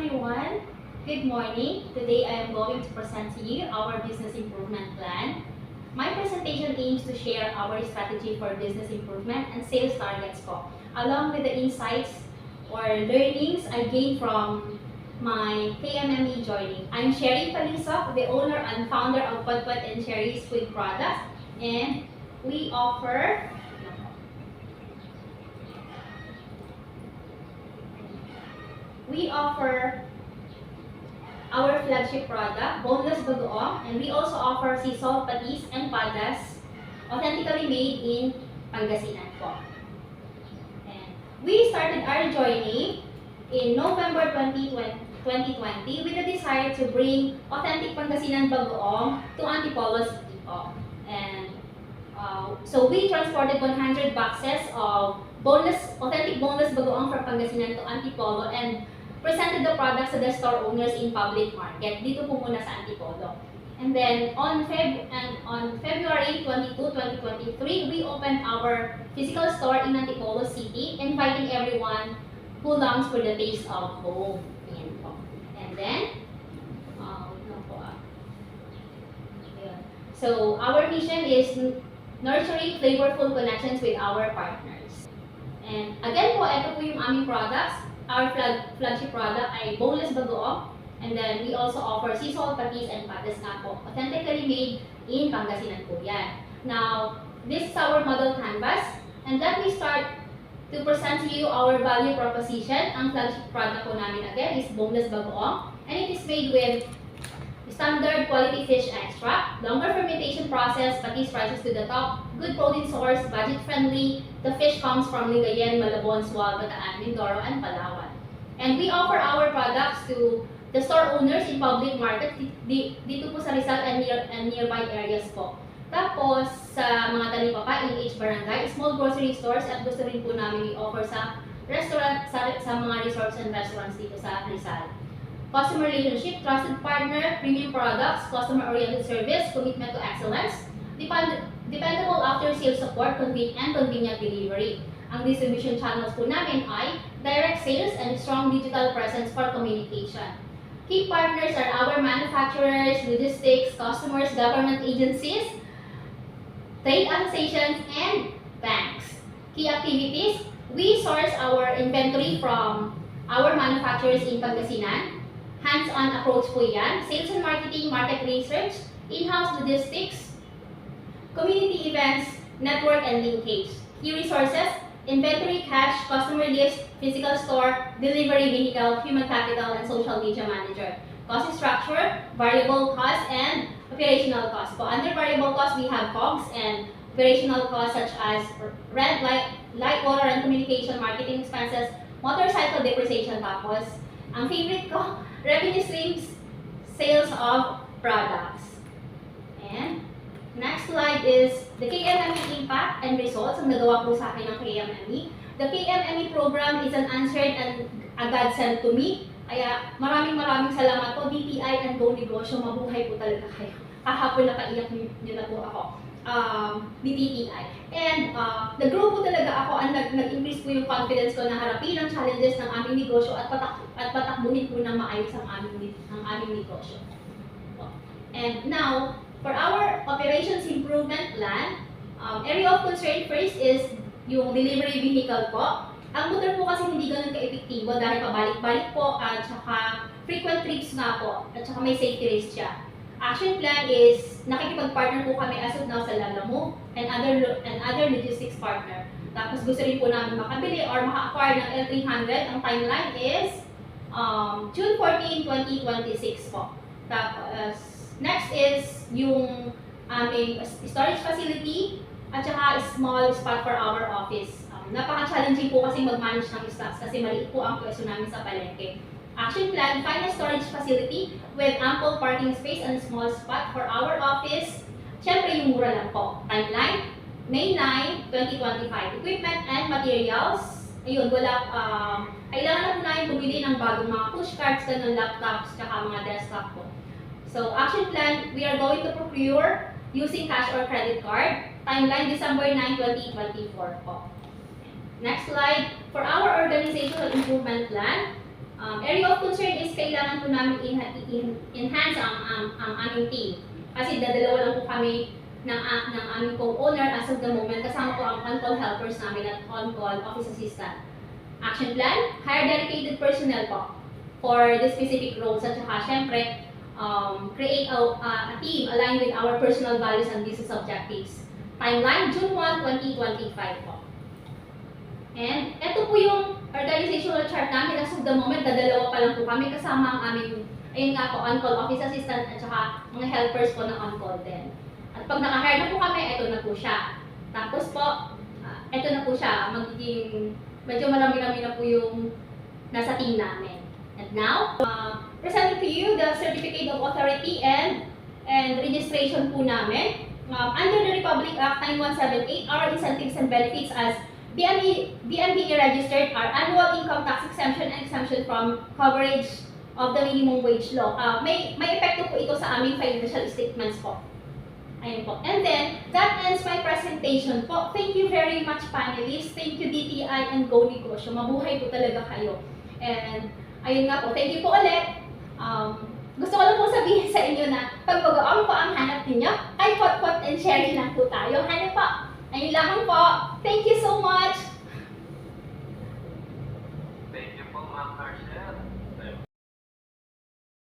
everyone. Good morning. Today I am going to present to you our business improvement plan. My presentation aims to share our strategy for business improvement and sales targets po, along with the insights or learnings I gained from my KMME joining. I'm Sherry Palisok, the owner and founder of Pudpud and Sherry's Food Products, and we offer our flagship product, boneless bagoong, and we also offer sea salt patis and padas, authentically made in Pangasinan po. And we started our journey in November 2020 with the desire to bring authentic Pangasinan bagoong to Antipolo City po. And so we transported 100 boxes of authentic boneless bagoong from Pangasinan to Antipolo and presented the products to the store owners in public market dito po muna sa Antipolo. And then on February 22, 2023, we opened our physical store in Antipolo City, inviting everyone who longs for the taste of home. And then, so our mission is nurturing flavorful connections with our partners. And again po, ito po yung aming products. Our flagship product ay boneless bagoong, and then we also offer sea salt patis and patas nga po, authentically made in Pangasinan po yan. Now, this is our model canvas, and then we start to present to you our value proposition. Ang flagship product po namin again is boneless bagoong, and it is made with standard quality fish extract, longer fermentation process, patis rises to the top, good protein source, budget friendly. The fish comes from Lingayen, Malabon, Sual, Bataan, Mindoro, and Palawan. And we offer our products to the store owners in public market dito po sa Rizal and nearby areas po. Tapos sa mga talipapa in each barangay, small grocery stores, at gusto rin po namin i-offer sa restaurant, sa mga resorts and restaurants dito sa Rizal. Customer relationship, trusted partner, premium products, customer-oriented service, commitment to excellence, dependable after-sales support, and convenient delivery. Ang distribution channels po namin ay direct sales and strong digital presence for communication. Key partners are our manufacturers, logistics, customers, government agencies, trade associations, and banks. Key activities, we source our inventory from our manufacturers in Pangasinan. Hands-on approach po yan. Sales and marketing, market research, in-house logistics, community events, network and linkage. Key resources, inventory, cash, customer list, physical store, delivery vehicle, human capital, and social media manager. Cost structure, variable cost, and operational cost. Po, under variable cost, we have COGS and operational costs such as rent, light, water, and communication, marketing expenses, motorcycle depreciation. Tapos, ang favorite ko, revenue streams, sales of products. And next slide is the KMME impact and results ang nagawa po sa akin ng KMME. The KMME program is an answered and a godsend to me. Kaya maraming salamat po, DTI and Go Negosyo. Mabuhay po talaga kayo. Kahapon napaiyak niyo na po ako. DTI. And nag-grow po talaga ako at nag-increase po yung confidence ko na harapin ang challenges ng aming negosyo at patakbuhin po na maayos ang aming negosyo. And now, for our operations improvement plan, area of concern first is yung delivery vehicle po. Ang motor po kasi hindi ganun ka-epektibo dahil pabalik-balik po at saka frequent trips nga po at saka may safety risk siya. Action plan is nakikipag-partner po kami as of now sa Lalamove and other logistics partner. Tapos gusto rin po namin makabili or maka-acquire ng L300. Ang timeline is June 14, 2026 po. Tapos next is yung aming storage facility at saka small spot for our office. Napaka-challenging po kasi mag-manage ng stocks kasi maliit po ang pwesto namin sa palengke. Action plan, find a storage facility with ample parking space and small spot for our office. Siyempre, yung mura lang po. Timeline, May 9, 2025. Equipment and materials. Ayun, kailangan na po namin bumili ng bagong mga push carts, ganun, laptops, tsaka mga desktop po. So, action plan, we are going to procure using cash or credit card. Timeline, December 9, 2024 po. Next slide, for our organizational improvement plan, area of concern is kailangan po namin enhance ang aming team. Kasi dadalawa lang po kami ng aming co-owner as of the moment. Kasama po ang on-call helpers namin at on-call office assistant. Action plan, hire dedicated personnel po for the specific roles at saka syempre, create a team aligned with our personal values and business objectives. Timeline, June 1, 2025 po. And ito po yung organizational chart namin. As of the moment, dadalawa pa lang po kami kasama ang aming, ayun nga po, on-call office assistant at saka mga helpers po na on-call din. At pag naka-hire na po kami, ito na po siya. Tapos po, ito na po siya. Magiging, medyo marami-rami na po yung nasa team namin. And now, presenting to you the Certificate of Authority and registration po namin. Under the Republic Act 9178, our incentives and benefits as BMDE registered are annual income tax exemption and exemption from coverage of the minimum wage law. May epekto po ito sa aming financial statements po. Ayun po. And then, that ends my presentation po. Thank you very much, panelists. Thank you, DTI and Go Negosyo. Mabuhay po talaga kayo. And, ayun nga po. Thank you po ulit. Gusto ko lang po sabihin sa inyo na pag mag-aam po ang hanap ninyo, ay pot-pot and sharing lang po tayo. Hanap po. Ayun lamang po. Thank you.